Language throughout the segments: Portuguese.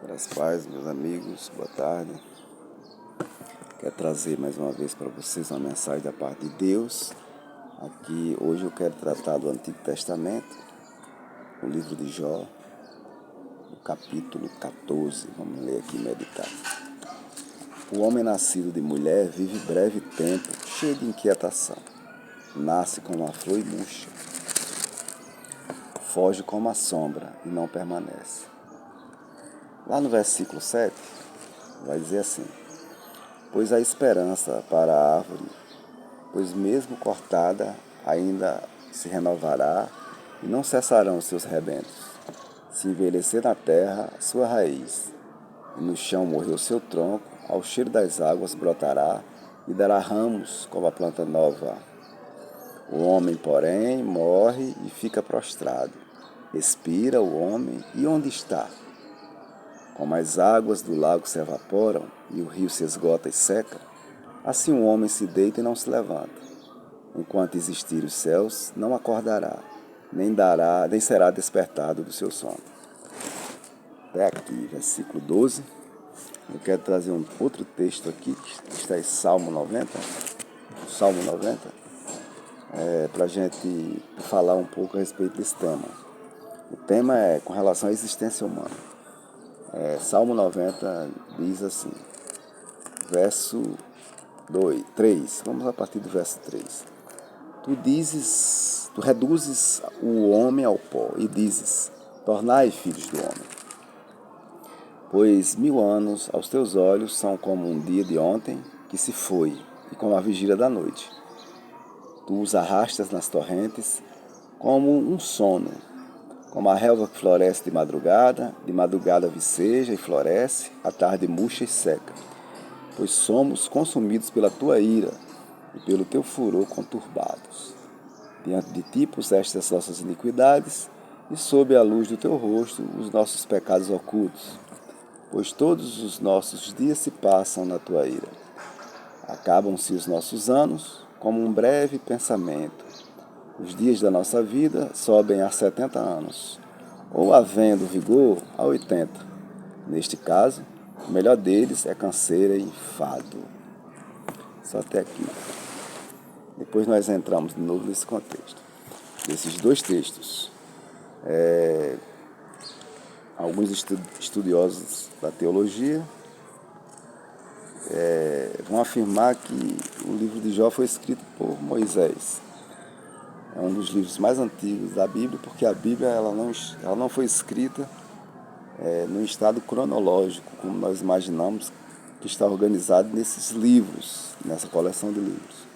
Pelas paz, meus amigos, boa tarde. Quero trazer mais uma vez para vocês uma mensagem da parte de Deus. Aqui hoje eu quero tratar do Antigo Testamento, o livro de Jó, o capítulo 14. Vamos ler aqui e meditar. O homem nascido de mulher vive breve tempo, cheio de inquietação. Nasce como a flor e murcha. Foge como a sombra e não permanece. Lá no versículo 7, vai dizer assim: pois há esperança para a árvore, pois mesmo cortada ainda se renovará e não cessarão os seus rebentos. Se envelhecer na terra sua raiz, e no chão morrer o seu tronco, ao cheiro das águas brotará e dará ramos como a planta nova. O homem, porém, morre e fica prostrado. Expira o homem, e onde está? Como as águas do lago se evaporam e o rio se esgota e seca, assim o homem se deita e não se levanta. Enquanto existirem os céus, não acordará, nem será despertado do seu sono. Até aqui, versículo 12. Eu quero trazer um outro texto aqui, que está em Salmo 90. Salmo 90, para a gente falar um pouco a respeito desse tema. O tema é com relação à existência humana. Salmo 90 diz assim, verso 3, vamos a partir do verso 3. Tu reduzes o homem ao pó e dizes, tornai filhos do homem. Pois 1000 anos aos teus olhos são como um dia de ontem que se foi, e como a vigília da noite. Tu os arrastas nas torrentes como um sono, como a relva que floresce de madrugada viceja e floresce, à tarde murcha e seca. Pois somos consumidos pela tua ira e pelo teu furor conturbados. Diante de ti puseste as nossas iniquidades, e sob a luz do teu rosto os nossos pecados ocultos. Pois todos os nossos dias se passam na tua ira. Acabam-se os nossos anos como um breve pensamento. Os dias da nossa vida sobem a 70 anos, ou havendo vigor a 80. Neste caso, o melhor deles é canseira e enfado. Só até aqui. Depois nós entramos de novo nesse contexto. Desses dois textos, alguns estudiosos da teologia vão afirmar que o livro de Jó foi escrito por Moisés. É um dos livros mais antigos da Bíblia, porque a Bíblia ela não foi escrita no estado cronológico, como nós imaginamos que está organizado nesses livros, nessa coleção de livros.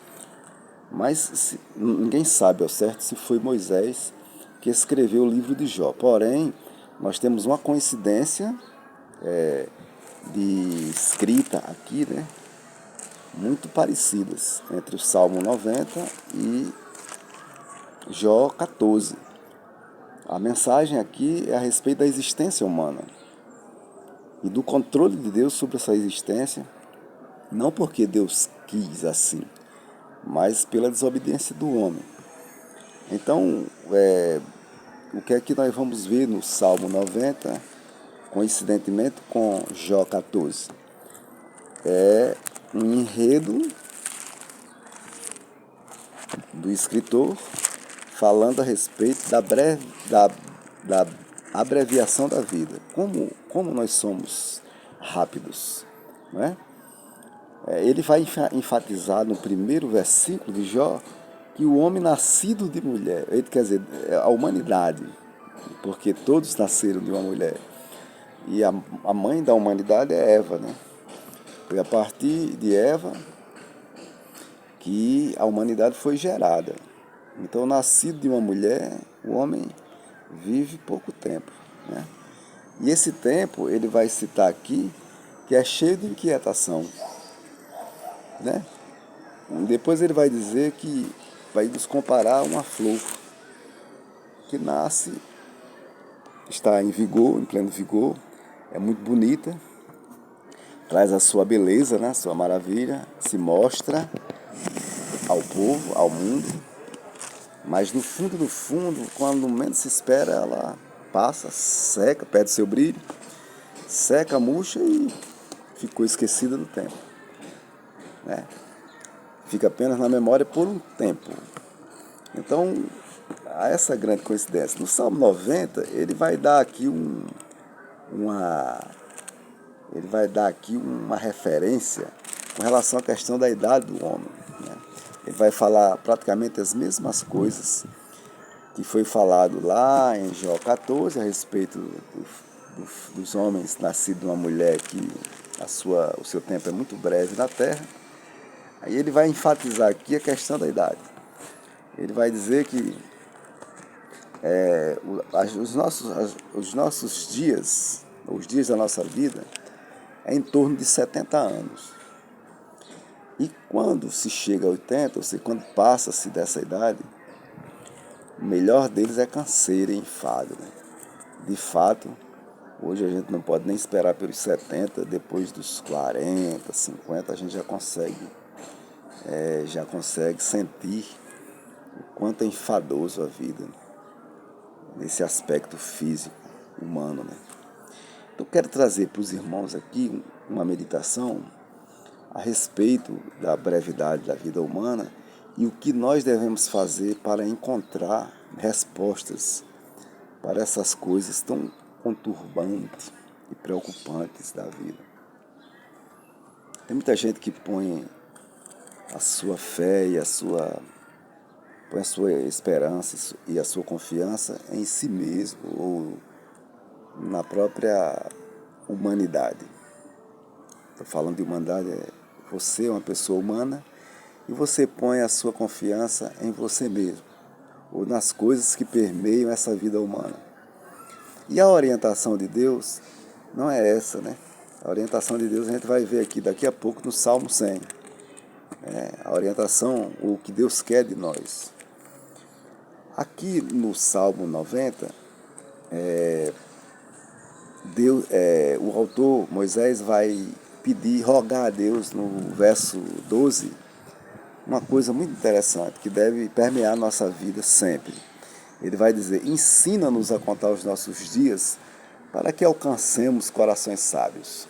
Mas ninguém sabe ao certo se foi Moisés que escreveu o livro de Jó. Porém, nós temos uma coincidência de escrita aqui, muito parecidas entre o Salmo 90 e Jó 14. A mensagem aqui é a respeito da existência humana e do controle de Deus sobre essa existência, não porque Deus quis assim, mas pela desobediência do homem. Então, o que é que nós vamos ver no Salmo 90, coincidentemente com Jó 14? É um enredo do escritor falando a respeito da abreviação da vida. Como nós somos rápidos, não é? Ele vai enfatizar no primeiro versículo de Jó que o homem nascido de mulher, quer dizer, a humanidade, porque todos nasceram de uma mulher. E a mãe da humanidade é Eva, né? Foi a partir de Eva que a humanidade foi gerada. Então, nascido de uma mulher, o homem vive pouco tempo, né? E esse tempo, ele vai citar aqui, que é cheio de inquietação, né? Depois ele vai dizer que vai nos comparar a uma flor que nasce, está em vigor, em pleno vigor, é muito bonita, traz a sua beleza, né? Sua maravilha, se mostra ao povo, ao mundo, mas no fundo, quando menos se espera, ela passa, seca, perde seu brilho seca, murcha e ficou esquecida do tempo, né? Fica apenas na memória por um tempo. Então, há essa grande coincidência. No Salmo 90, ele vai dar aqui uma referência com relação à questão da idade do homem, né? Ele vai falar praticamente as mesmas coisas que foi falado lá em Jó 14 a respeito dos homens nascidos de uma mulher que o seu tempo é muito breve na terra. Aí ele vai enfatizar aqui a questão da idade. Ele vai dizer que os nossos dias, os dias da nossa vida, é em torno de 70 anos. E quando se chega a 80, ou seja, quando passa-se dessa idade, o melhor deles é canseira e enfado, né? De fato, hoje a gente não pode nem esperar pelos 70, depois dos 40, 50, a gente já consegue sentir o quanto é enfadoso a vida, nesse aspecto físico, humano, né? Eu quero trazer para os irmãos aqui uma meditação a respeito da brevidade da vida humana e o que nós devemos fazer para encontrar respostas para essas coisas tão conturbantes e preocupantes da vida. Tem muita gente que põe a sua fé e põe a sua esperança e a sua confiança em si mesmo ou na própria humanidade. Estou falando de humanidade, você é uma pessoa humana e você põe a sua confiança em você mesmo ou nas coisas que permeiam essa vida humana. E a orientação de Deus não é essa, né? A orientação de Deus a gente vai ver aqui daqui a pouco no Salmo 100. A orientação, o que Deus quer de nós. Aqui no Salmo 90, o autor Moisés vai rogar a Deus no verso 12, uma coisa muito interessante que deve permear a nossa vida sempre. Ele vai dizer: ensina-nos a contar os nossos dias para que alcancemos corações sábios.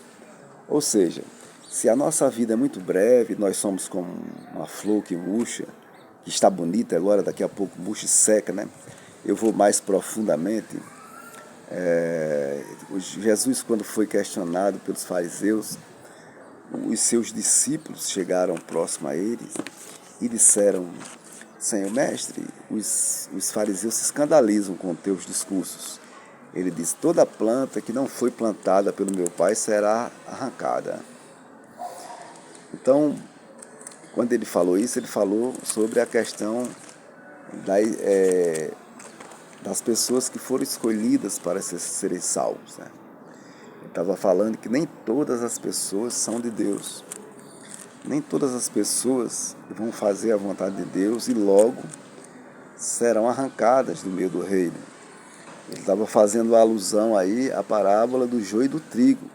Ou seja, se a nossa vida é muito breve, nós somos como uma flor que murcha, que está bonita agora, daqui a pouco murcha e seca, né? Eu vou mais profundamente. Jesus, quando foi questionado pelos fariseus, os seus discípulos chegaram próximo a ele e disseram: Senhor mestre, os fariseus se escandalizam com teus discursos. Ele diz: toda planta que não foi plantada pelo meu Pai será arrancada. Então, quando ele falou isso, ele falou sobre a questão das pessoas que foram escolhidas para serem salvos, né? Ele estava falando que nem todas as pessoas são de Deus. Nem todas as pessoas vão fazer a vontade de Deus e logo serão arrancadas do meio do reino. Ele estava fazendo alusão aí à parábola do joio e do trigo,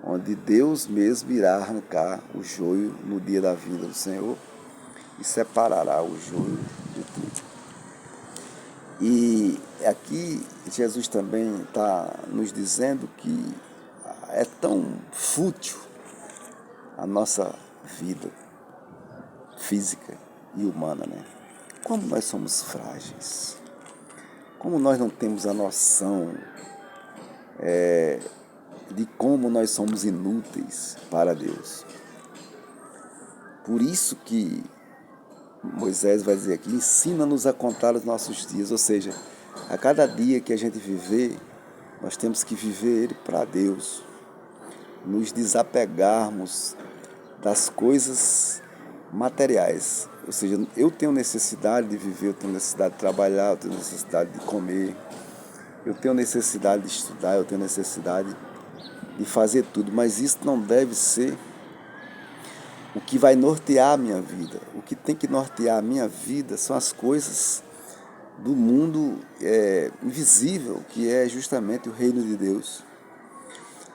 onde Deus mesmo irá arrancar o joio no dia da vinda do Senhor e separará o joio do trigo. E aqui Jesus também está nos dizendo que é tão fútil a nossa vida física e humana, né? Como nós somos frágeis, como nós não temos a noção de como nós somos inúteis para Deus. Por isso que Moisés vai dizer aqui: ensina-nos a contar os nossos dias, ou seja, a cada dia que a gente viver, nós temos que viver ele para Deus, nos desapegarmos das coisas materiais. Ou seja, eu tenho necessidade de viver, eu tenho necessidade de trabalhar, eu tenho necessidade de comer, eu tenho necessidade de estudar, eu tenho necessidade de fazer tudo, mas isso não deve ser o que vai nortear a minha vida. O que tem que nortear a minha vida são as coisas do mundo invisível, que é justamente o reino de Deus.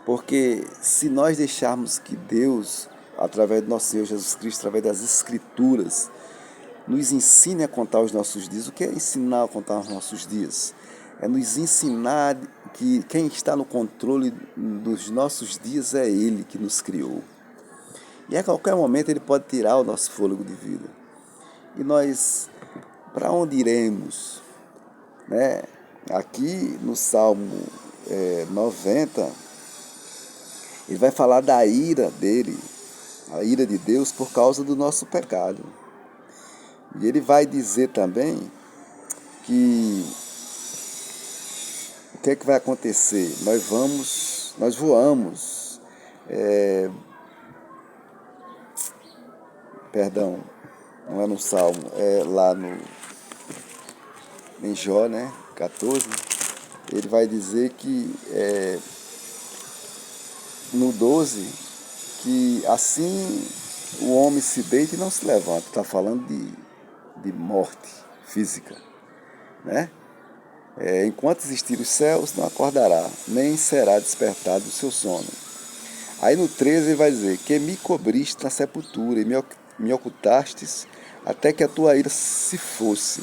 Porque se nós deixarmos que Deus, através do nosso Senhor Jesus Cristo, através das Escrituras, nos ensine a contar os nossos dias. O que é ensinar a contar os nossos dias? É nos ensinar que quem está no controle dos nossos dias é Ele que nos criou. E a qualquer momento Ele pode tirar o nosso fôlego de vida. E nós, para onde iremos? Né? Aqui no Salmo 90, ele vai falar da ira dele, a ira de Deus por causa do nosso pecado. E ele vai dizer também que o que é que vai acontecer? Nós voamos, perdão, não é no Salmo, é lá em Jó, né, 14, ele vai dizer que no 12, que assim o homem se deita e não se levanta. Está falando de morte física, né? Enquanto existir os céus, não acordará, nem será despertado do seu sono. Aí no 13 ele vai dizer, que me cobriste na sepultura e me ocultastes até que a tua ira se fosse.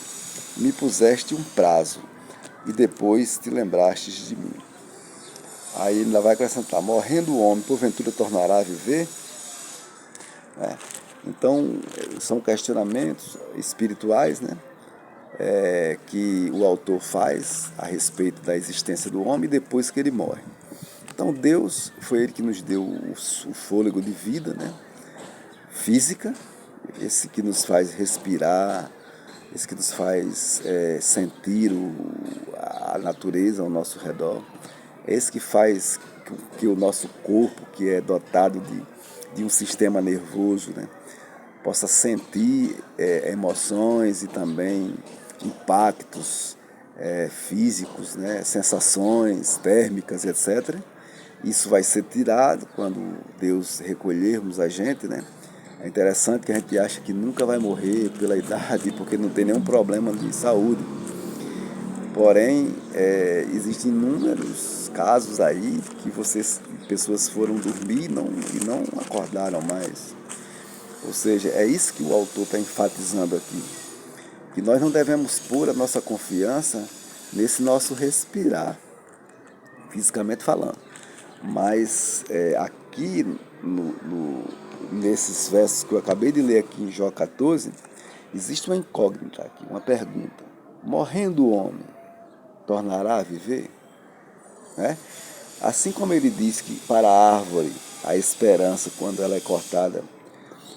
Me puseste um prazo e depois te lembrastes de mim. Aí ele ainda vai acrescentar, morrendo o homem, porventura tornará a viver? Então, são questionamentos espirituais, né? Que o autor faz a respeito da existência do homem depois que ele morre. Então, Deus foi Ele que nos deu o fôlego de vida, né? Física, esse que nos faz respirar, esse que nos faz sentir a natureza ao nosso redor, esse que faz que o nosso corpo, que é dotado de um sistema nervoso, né, possa sentir emoções e também impactos físicos, né, sensações térmicas, etc. Isso vai ser tirado quando Deus recolhermos a gente, né? É interessante que a gente acha que nunca vai morrer pela idade, porque não tem nenhum problema de saúde. Porém, existem inúmeros casos aí que pessoas foram dormir e não acordaram mais. Ou seja, é isso que o autor está enfatizando aqui. Que nós não devemos pôr a nossa confiança nesse nosso respirar, fisicamente falando. Mas aqui, nesses versos que eu acabei de ler aqui em Jó 14, existe uma incógnita aqui, uma pergunta. Morrendo o homem, tornará a viver? Né? Assim como ele diz que para a árvore, a esperança, quando ela é cortada,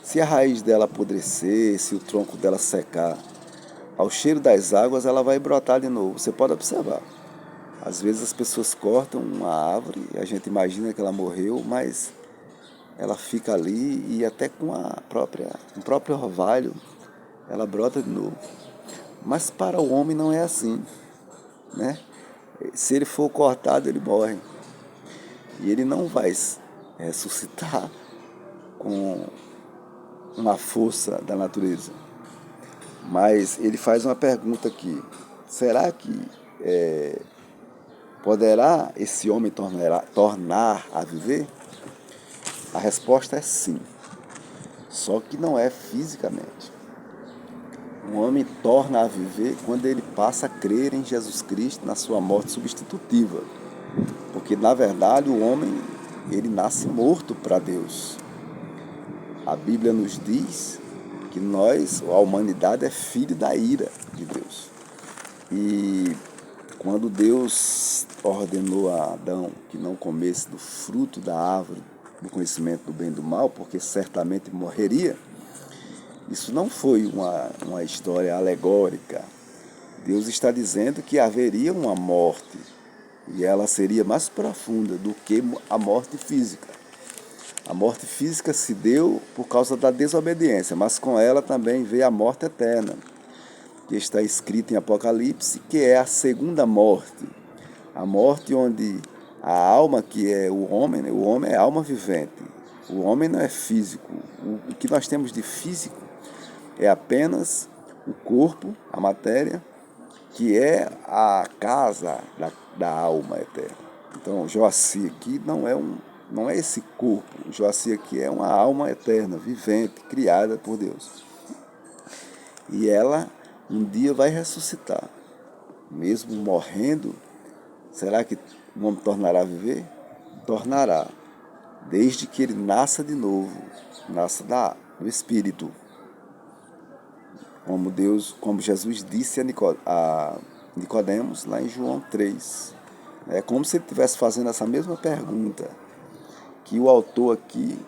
se a raiz dela apodrecer, se o tronco dela secar, ao cheiro das águas ela vai brotar de novo. Você pode observar. Às vezes as pessoas cortam uma árvore e a gente imagina que ela morreu, mas ela fica ali e até com o próprio orvalho ela brota de novo. Mas para o homem não é assim, né? Se ele for cortado, ele morre. E ele não vai ressuscitar com uma força da natureza. Mas ele faz uma pergunta aqui. Será que poderá esse homem tornar a viver? A resposta é sim. Só que não é fisicamente. Um homem torna a viver quando ele passa a crer em Jesus Cristo na sua morte substitutiva. Porque, na verdade, o homem, ele nasce morto para Deus. A Bíblia nos diz que a humanidade é filho da ira de Deus. E quando Deus ordenou a Adão que não comesse do fruto da árvore do conhecimento do bem e do mal, porque certamente morreria, isso não foi uma história alegórica. Deus está dizendo que haveria uma morte, e ela seria mais profunda do que a morte física. A morte física se deu por causa da desobediência, mas com ela também veio a morte eterna, que está escrita em Apocalipse, que é a segunda morte. A morte onde a alma, que é o homem, né? O homem é alma vivente. O homem não é físico. O que nós temos de físico é apenas o corpo, a matéria, que é a casa da alma eterna. Então, Joaci aqui não é esse corpo. Joaci aqui é uma alma eterna, vivente, criada por Deus. E ela um dia vai ressuscitar. Mesmo morrendo, será que o homem tornará a viver? Tornará, desde que ele nasça de novo, nasça do Espírito. Como Jesus disse a Nicodemos lá em João 3. É como se ele estivesse fazendo essa mesma pergunta que o autor aqui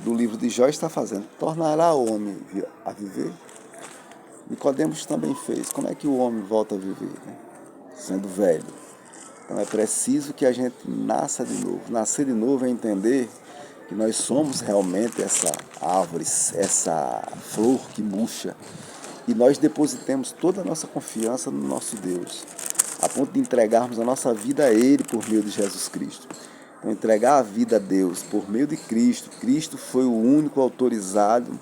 do livro de Jó está fazendo. Tornará o homem a viver? Nicodemos também fez. Como é que o homem volta a viver, né? Sendo velho. Então é preciso que a gente nasça de novo. Nascer de novo é entender que nós somos realmente essa árvore, essa flor que murcha. E nós depositemos toda a nossa confiança no nosso Deus, a ponto de entregarmos a nossa vida a Ele por meio de Jesus Cristo. Então, entregar a vida a Deus por meio de Cristo. Cristo foi o único autorizado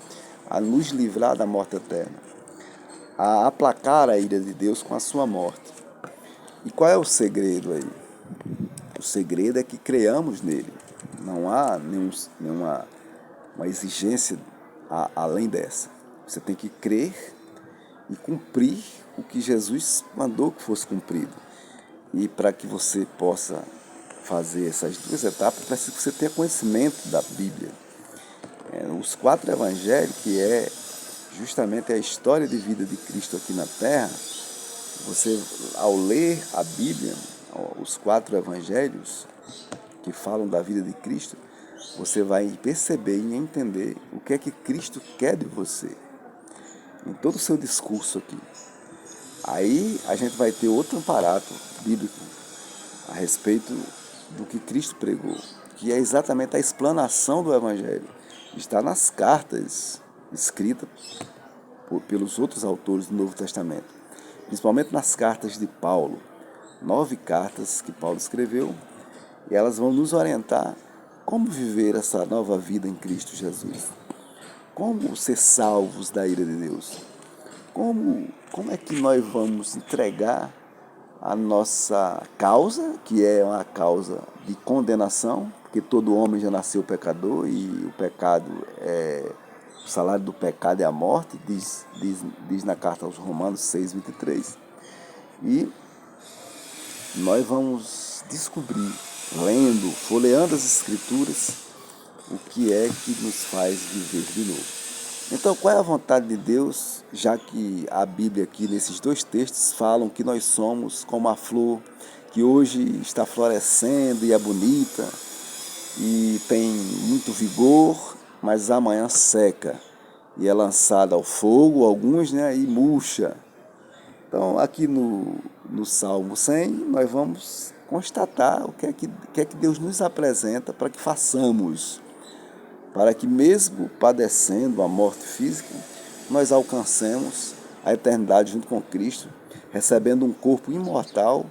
a nos livrar da morte eterna, a aplacar a ira de Deus com a sua morte. E qual é o segredo aí? O segredo é que creamos nele. Não há nenhuma uma exigência além dessa. Você tem que crer e cumprir o que Jesus mandou que fosse cumprido. E para que você possa fazer essas duas etapas, precisa que você tenha conhecimento da Bíblia. Os 4 evangelhos, que é justamente a história de vida de Cristo aqui na Terra, você, ao ler a Bíblia, os 4 evangelhos que falam da vida de Cristo, você vai perceber e entender o que é que Cristo quer de você, em todo o seu discurso aqui. Aí a gente vai ter outro aparato bíblico a respeito do que Cristo pregou, que é exatamente a explanação do Evangelho. Está nas cartas escritas pelos outros autores do Novo Testamento, principalmente nas cartas de Paulo. 9 cartas que Paulo escreveu, e elas vão nos orientar como viver essa nova vida em Cristo Jesus. Como ser salvos da ira de Deus. Como é que nós vamos entregar a nossa causa, que é uma causa de condenação, porque todo homem já nasceu pecador e o pecado o salário do pecado é a morte, diz na carta aos Romanos 6:23. E nós vamos descobrir, lendo, folheando as Escrituras, o que é que nos faz viver de novo. Então, qual é a vontade de Deus, já que a Bíblia aqui, nesses 2 textos, falam que nós somos como a flor que hoje está florescendo e é bonita e tem muito vigor, mas amanhã seca e é lançada ao fogo, alguns, né, e murcha. Então, aqui no Salmo 100, nós vamos constatar o que é que Deus nos apresenta para que façamos, para que mesmo padecendo a morte física, nós alcancemos a eternidade junto com Cristo, recebendo um corpo imortal,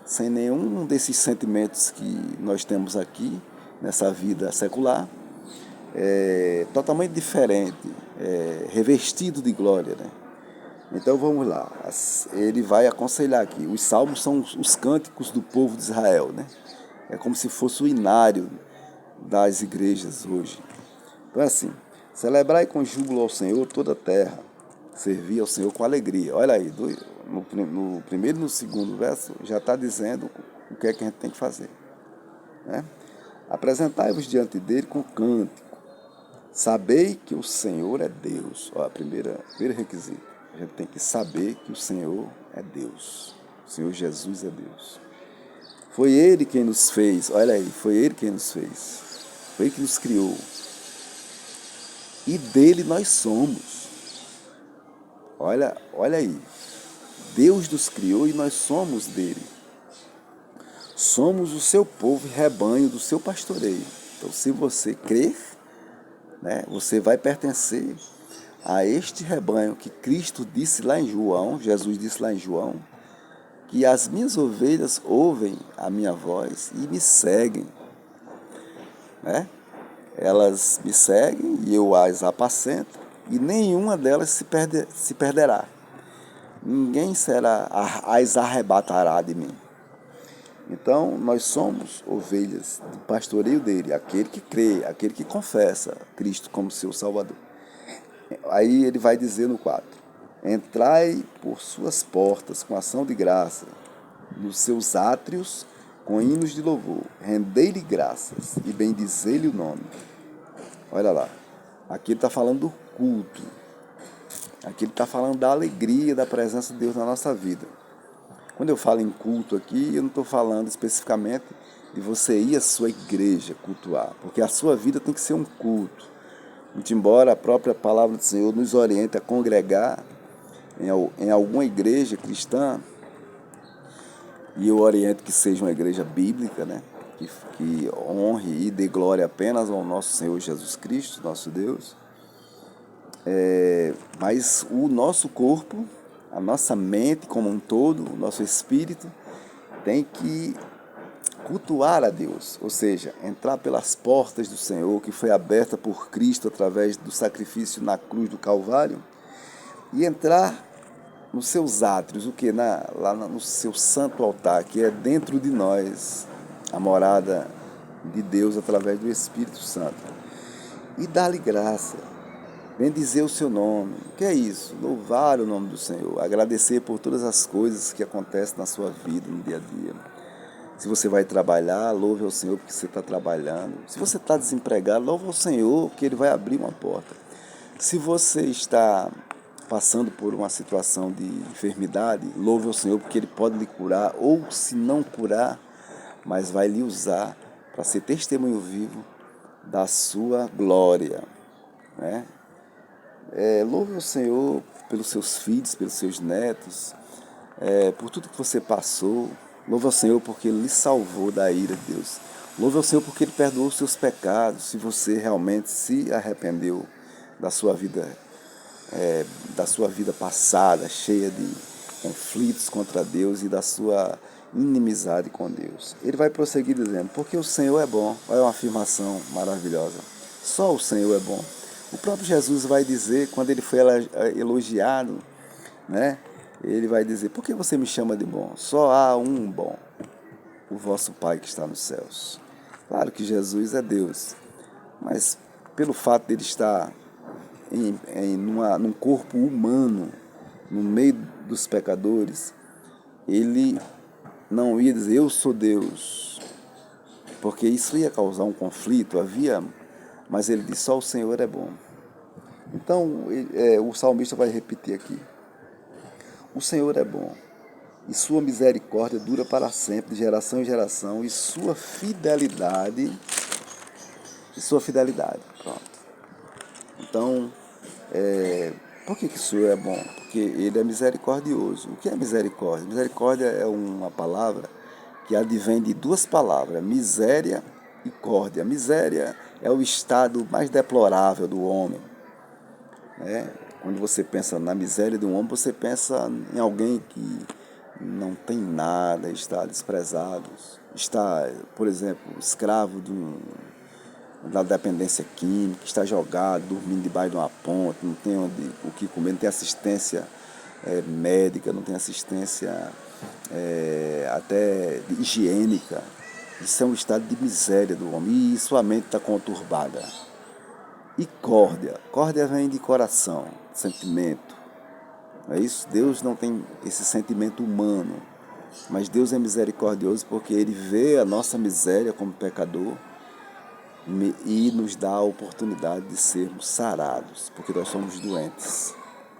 sem nenhum desses sentimentos que nós temos aqui, nessa vida secular, totalmente diferente, revestido de glória, né? Então vamos lá, ele vai aconselhar aqui, os salmos são os cânticos do povo de Israel, né? É como se fosse o inário das igrejas hoje. Então é assim, celebrai com júbilo ao Senhor toda a terra, servir ao Senhor com alegria. Olha aí, no primeiro e no segundo verso já está dizendo o que é que a gente tem que fazer, né? Apresentai-vos diante dele com cântico. Sabei que o Senhor é Deus. Ó, primeiro requisito. A gente tem que saber que o Senhor é Deus. O Senhor Jesus é Deus. Foi Ele quem nos fez. Olha aí, foi Ele quem nos fez. Foi Ele que nos criou. E dele nós somos. Olha aí. Deus nos criou e nós somos dele. Somos o seu povo e rebanho do seu pastoreio. Então, se você crer, né, você vai pertencer a este rebanho que Cristo disse lá em João, Jesus disse lá em João, que as minhas ovelhas ouvem a minha voz e me seguem, né? Elas me seguem e eu as apacento, e nenhuma delas se perderá. Ninguém as arrebatará de mim. Então, nós somos ovelhas do pastoreio dele, aquele que crê, aquele que confessa Cristo como seu Salvador. Aí ele vai dizer no 4, entrai por suas portas com ação de graça, nos seus átrios com hinos de louvor, rendei-lhe graças e bendizei-lhe o nome. Olha lá, aqui ele está falando do culto, aqui ele está falando da alegria da presença de Deus na nossa vida. Quando eu falo em culto aqui, eu não estou falando especificamente de você ir à sua igreja cultuar, porque a sua vida tem que ser um culto. Muito embora a própria palavra do Senhor nos oriente a congregar em alguma igreja cristã, e eu oriento que seja uma igreja bíblica, né? Que honre e dê glória apenas ao nosso Senhor Jesus Cristo, nosso Deus. Mas o nosso corpo, a nossa mente como um todo, o nosso espírito, tem que cultuar a Deus, ou seja, entrar pelas portas do Senhor, que foi aberta por Cristo através do sacrifício na cruz do Calvário, e entrar nos seus átrios, lá no seu santo altar, que é dentro de nós, a morada de Deus através do Espírito Santo, e dar-lhe graça, bendizer o seu nome. O que é isso? Louvar o nome do Senhor, agradecer por todas as coisas que acontecem na sua vida, no dia a dia. Se você vai trabalhar, louve ao Senhor porque você está trabalhando. Se você está desempregado, louve ao Senhor porque Ele vai abrir uma porta. Se você está passando por uma situação de enfermidade, louve ao Senhor porque Ele pode lhe curar, ou se não curar, mas vai lhe usar para ser testemunho vivo da sua glória, né? Louve ao Senhor pelos seus filhos, pelos seus netos, por tudo que você passou. Louve ao Senhor porque Ele lhe salvou da ira de Deus. Louve ao Senhor porque Ele perdoou os seus pecados, se você realmente se arrependeu da sua vida passada, cheia de conflitos contra Deus e da sua inimizade com Deus. Ele vai prosseguir dizendo, porque o Senhor é bom. Olha uma afirmação maravilhosa. Só o Senhor é bom. O próprio Jesus vai dizer, quando ele foi elogiado, né? Ele vai dizer, por que você me chama de bom? Só há um bom, o vosso Pai que está nos céus. Claro que Jesus é Deus, mas pelo fato de ele estar num corpo humano, no meio dos pecadores, ele não ia dizer, eu sou Deus, porque isso ia causar um conflito, mas ele disse, só o Senhor é bom. Então, o salmista vai repetir aqui, o Senhor é bom, e sua misericórdia dura para sempre, de geração em geração, e sua fidelidade, pronto. Então, por que o Senhor é bom? Porque Ele é misericordioso. O que é misericórdia? Misericórdia é uma palavra que advém de duas palavras, miséria e córdia. Miséria é o estado mais deplorável do homem, né? Quando você pensa na miséria de um homem, você pensa em alguém que não tem nada, está desprezado, está, por exemplo, escravo da dependência química, está jogado, dormindo debaixo de uma ponte, não tem o que comer, não tem assistência médica, não tem assistência até higiênica. Isso é um estado de miséria do homem e sua mente está conturbada. E córdia vem de coração, sentimento. Não é isso? Deus não tem esse sentimento humano, mas Deus é misericordioso porque Ele vê a nossa miséria como pecador e nos dá a oportunidade de sermos sarados, porque nós somos doentes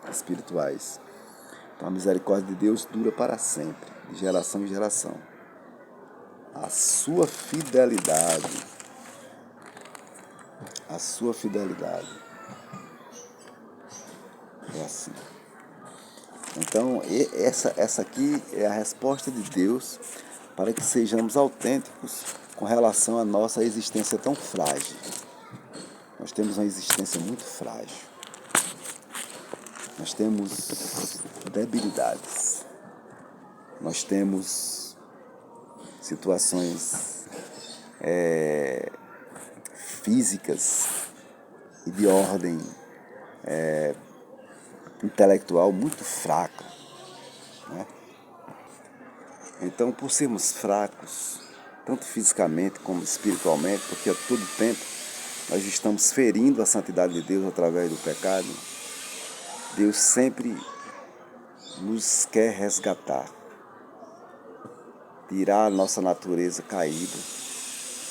espirituais. Então a misericórdia de Deus dura para sempre, de geração em geração. A sua fidelidade é assim. Então, essa aqui é a resposta de Deus para que sejamos autênticos com relação à nossa existência tão frágil. Nós temos uma existência muito frágil. Nós temos debilidades. Nós temos situações físicas e de ordem intelectual muito fraca, né? Então, por sermos fracos, tanto fisicamente como espiritualmente, porque a todo tempo nós estamos ferindo a santidade de Deus através do pecado, Deus sempre nos quer resgatar. tirar a nossa natureza caída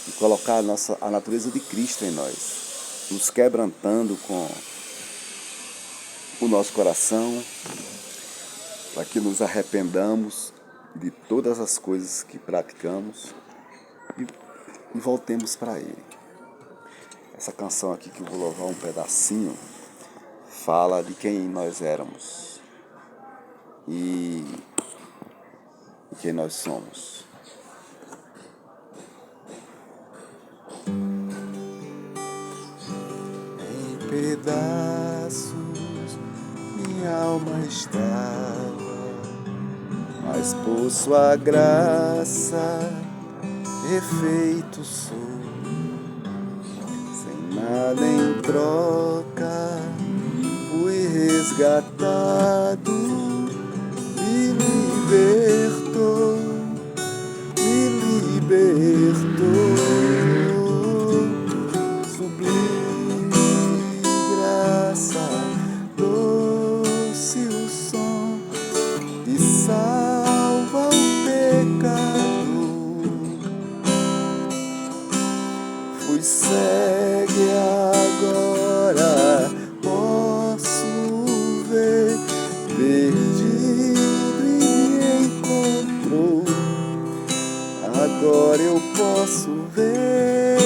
e colocar a natureza de Cristo em nós, nos quebrantando com o nosso coração, para que nos arrependamos de todas as coisas que praticamos e voltemos para Ele. Essa canção aqui que eu vou louvar um pedacinho fala de quem nós éramos e quem nós somos. Em pedaços minha alma estava, mas por sua graça refeito sou. Sem nada em troca fui resgatado, me libertou, sublime graça, doce o som que salva o pecador. Fui cego e agora posso ver, perdido e me encontrou. Agora eu posso ver,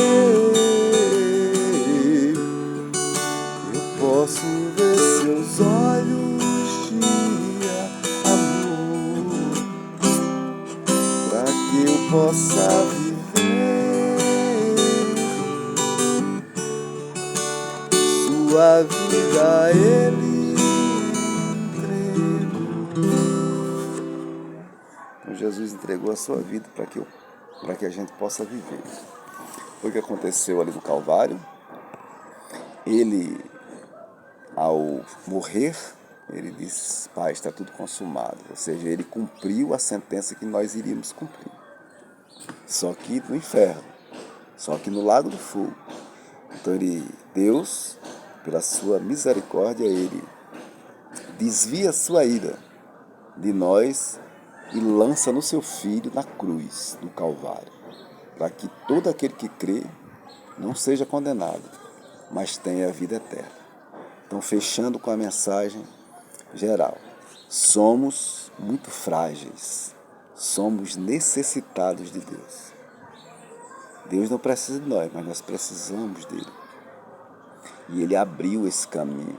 eu posso ver seus olhos de amor, para que eu possa viver sua vida a Ele entregou. Então Jesus entregou a sua vida para que a gente possa viver. Foi o que aconteceu ali no Calvário. Ele, ao morrer, ele disse: Pai, está tudo consumado. Ou seja, ele cumpriu a sentença que nós iríamos cumprir. Só que no inferno, só que no lago do fogo. Então Deus, pela sua misericórdia, ele desvia a sua ira de nós e lança no seu Filho na cruz, no Calvário, para que todo aquele que crê não seja condenado, mas tenha a vida eterna. Então, fechando com a mensagem geral, somos muito frágeis, somos necessitados de Deus. Deus não precisa de nós, mas nós precisamos dele. E ele abriu esse caminho.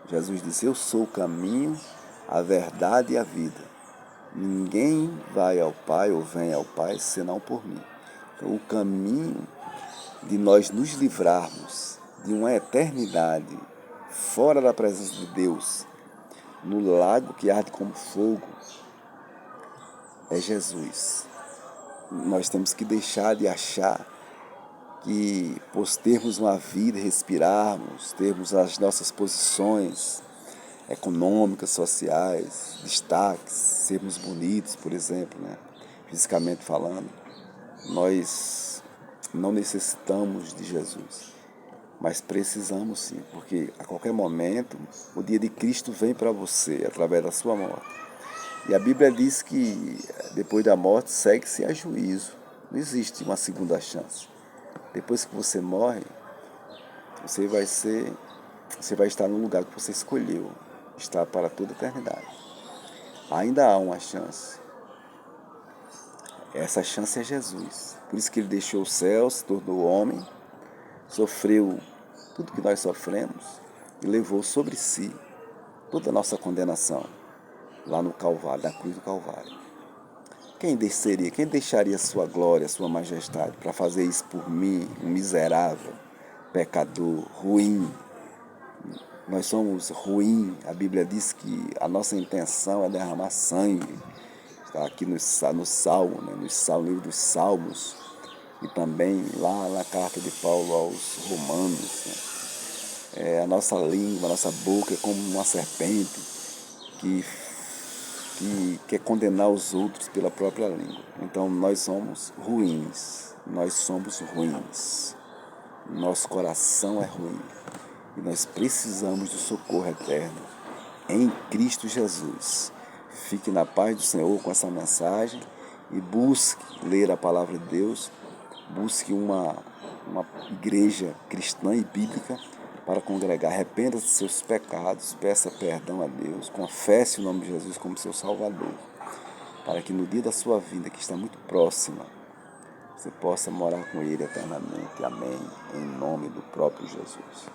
Jesus disse: eu sou o caminho, a verdade e a vida. Ninguém vai ao Pai ou vem ao Pai senão por mim. Então, o caminho de nós nos livrarmos de uma eternidade fora da presença de Deus, no lago que arde como fogo, é Jesus. Nós temos que deixar de achar que, por termos uma vida, respirarmos, termos as nossas posições econômicas, sociais, destaques, sermos bonitos, por exemplo, fisicamente falando, nós não necessitamos de Jesus, mas precisamos sim, porque a qualquer momento o dia de Cristo vem para você através da sua morte. E a Bíblia diz que depois da morte segue-se a juízo, não existe uma segunda chance. Depois que você morre, você vai estar no lugar que você escolheu, estar para toda a eternidade. Ainda há uma chance. Essa chance é Jesus. Por isso que ele deixou o céu, se tornou homem, sofreu tudo que nós sofremos e levou sobre si toda a nossa condenação lá no Calvário, na cruz do Calvário. Quem deixaria sua glória, sua majestade para fazer isso por mim, um miserável, pecador, ruim? Nós somos ruins. A Bíblia diz que a nossa intenção é derramar sangue. Está aqui no Salmo, no livro dos Salmos, e também lá na carta de Paulo aos Romanos. A nossa língua, a nossa boca é como uma serpente que quer condenar os outros pela própria língua. Então nós somos ruins, nosso coração é ruim e nós precisamos do socorro eterno em Cristo Jesus. Fique na paz do Senhor com essa mensagem e busque ler a palavra de Deus, busque uma igreja cristã e bíblica para congregar, arrependa-se de seus pecados, peça perdão a Deus, confesse o nome de Jesus como seu Salvador, para que no dia da sua vinda, que está muito próxima, você possa morar com Ele eternamente. Amém. Em nome do próprio Jesus.